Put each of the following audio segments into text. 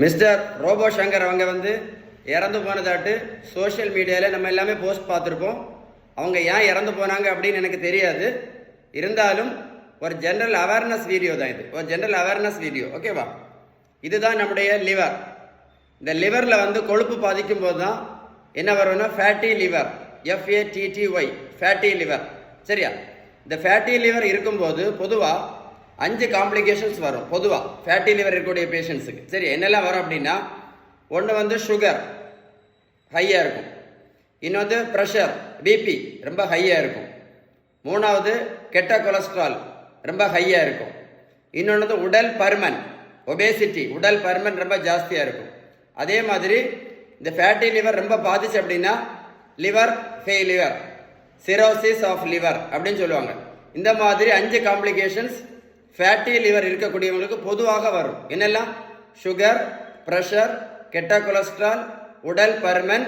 Mister robot Shankar அவங்க வந்து இறந்து போனதாட்டு சோஷியல் மீடியாவில் நம்ம எல்லாமே போஸ்ட் பார்த்துருப்போம். அவங்க ஏன் இறந்து போனாங்க அப்படின்னு எனக்கு தெரியாது. இருந்தாலும் ஒரு ஜென்ரல் அவேர்னஸ் வீடியோ தான் இது, ஒரு ஜென்ரல் அவேர்னஸ் வீடியோ. ஓகேவா? இதுதான் நம்முடைய லிவர். இந்த லிவரில் வந்து கொழுப்பு பாதிக்கும் போது தான் என்ன வரும்னா fatty liver, FATTY, fatty liver. சரியா? இந்த ஃபேட்டி லிவர் இருக்கும்போது பொதுவாக 5 காம்ப்ளிகேஷன்ஸ் வரும். பொதுவாக ஃபேட்டி லிவர் இருக்கக்கூடிய பேஷண்ட்ஸுக்கு. சரி, என்னெல்லாம் வரும் அப்படின்னா, ஒன்று வந்து சுகர் ஹையாக இருக்கும், இன்னொன்று ப்ரெஷர் பிபி ரொம்ப ஹையாக இருக்கும், மூணாவது கெட்ட கொலஸ்ட்ரால் ரொம்ப ஹையாக இருக்கும், இன்னொன்று உடல் பருமன் ஒபேசிட்டி, உடல் பருமன் ரொம்ப ஜாஸ்தியாக இருக்கும். அதே மாதிரி இந்த ஃபேட்டி லிவர் ரொம்ப பாதிச்சு அப்படின்னா liver failure, cirrhosis of liver அப்படின்னு சொல்லுவாங்க. இந்த மாதிரி 5 காம்ப்ளிகேஷன்ஸ் ஃபேட்டி லிவர் இருக்கக்கூடியவங்களுக்கு பொதுவாக வரும். என்னெல்லாம்? சுகர், ப்ரெஷர், கெட்ட கொலஸ்ட்ரால், உடல் பருமன்,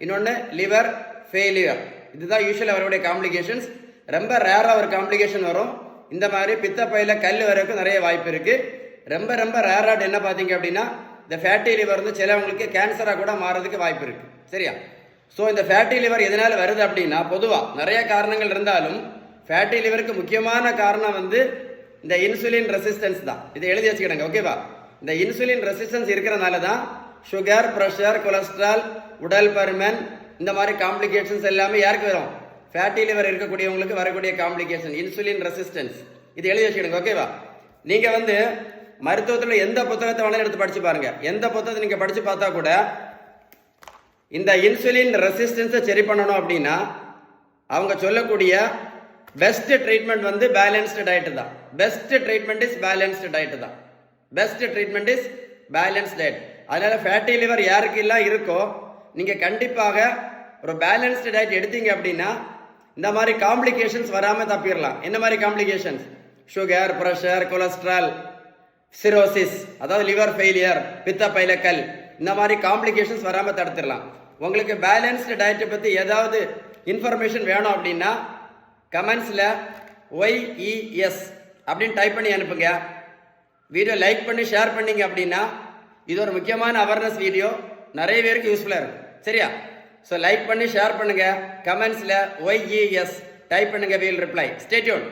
இன்னொன்று லிவர் ஃபெயிலியர். இதுதான் யூஸ்வலாக அவருடைய காம்ப்ளிகேஷன்ஸ். ரொம்ப ரேராக ஒரு காம்ப்ளிகேஷன் வரும். இந்த மாதிரி பித்தப்பையில் கல் வரக்கும் நிறைய வாய்ப்பு இருக்குது. ரொம்ப ரொம்ப ரேராக என்ன பார்த்தீங்க அப்படின்னா இந்த ஃபேட்டி லிவர் வந்து சிலவங்களுக்கு கேன்சராக கூட மாறதுக்கு வாய்ப்பு இருக்குது. சரியா? ஸோ இந்த ஃபேட்டி லிவர் எதனால் வருது அப்படின்னா பொதுவாக நிறைய காரணங்கள் இருந்தாலும் ஃபேட்டி லிவருக்கு முக்கியமான காரணம் வந்து இந்த இன்சுலின் ரெசிஸ்டன்ஸ் தான். இதை எழுதி வச்சுக்கிடுங்க. ஓகேவா? இந்த இன்சுலின் ரெசிஸ்டன்ஸ் இருக்கிறனால தான் சுகர், ப்ரெஷர், கொலஸ்ட்ரால், உடல் பருமன் இந்த மாதிரி காம்ப்ளிகேஷன்ஸ் எல்லாமே யாருக்கு வரும்? ஃபேட்டி லிவர் இருக்கக்கூடியவங்களுக்கு வரக்கூடிய காம்ப்ளிகேஷன் இன்சுலின் ரெசிஸ்டன்ஸ். இது எழுதி வச்சுக்கிடுங்க. ஓகேவா? நீங்கள் வந்து மருத்துவத்தில் எந்த புத்தகத்தை வேணாலும் எடுத்து படித்து பாருங்க. எந்த புத்தகத்தை நீங்கள் படித்து பார்த்தா கூட இந்த இன்சுலின் ரெசிஸ்டன்ஸை சரி பண்ணணும் அப்படின்னா அவங்க சொல்லக்கூடிய பெஸ்ட் ட்ரீட்மெண்ட் வந்து பேலன்ஸ்டு டயட் தான். Best treatment is balanced diet தான். Best treatment is balanced diet. அதனால ஃபேட்டி லிவர் யாருக்கு எல்லாம் இருக்கோ நீங்கள் கண்டிப்பாக ஒரு பேலன்ஸ்டு டயட் எடுத்தீங்க அப்படின்னா இந்த மாதிரி காம்ப்ளிகேஷன்ஸ் வராமல் தப்பிடலாம். என்ன மாதிரி complications? Sugar, pressure, cholesterol, cirrhosis அதாவது லிவர் ஃபெயிலியர், பித்தப்பையில கல், இந்த மாதிரி காம்ப்ளிகேஷன்ஸ் வராமல் தடுத்துடலாம். உங்களுக்கு பேலன்ஸ்டு டயட்டை பற்றி ஏதாவது இன்ஃபர்மேஷன் வேணும் அப்படின்னா கமெண்ட்ஸில் YES அப்படின்னு டைப் பண்ணி அனுப்புங்க. வீடியோ லைக் பண்ணி ஷேர் பண்ணிங்க அப்படின்னா இது ஒரு முக்கியமான அவேர்னஸ் வீடியோ, நிறைய பேருக்கு யூஸ்ஃபுல்லாக இருக்கும். சரியா? ஸோ லைக் பண்ணி ஷேர் பண்ணுங்கள். கமெண்ட்ஸில் YES டைப் பண்ணுங்கள். We'll reply. Stay tune.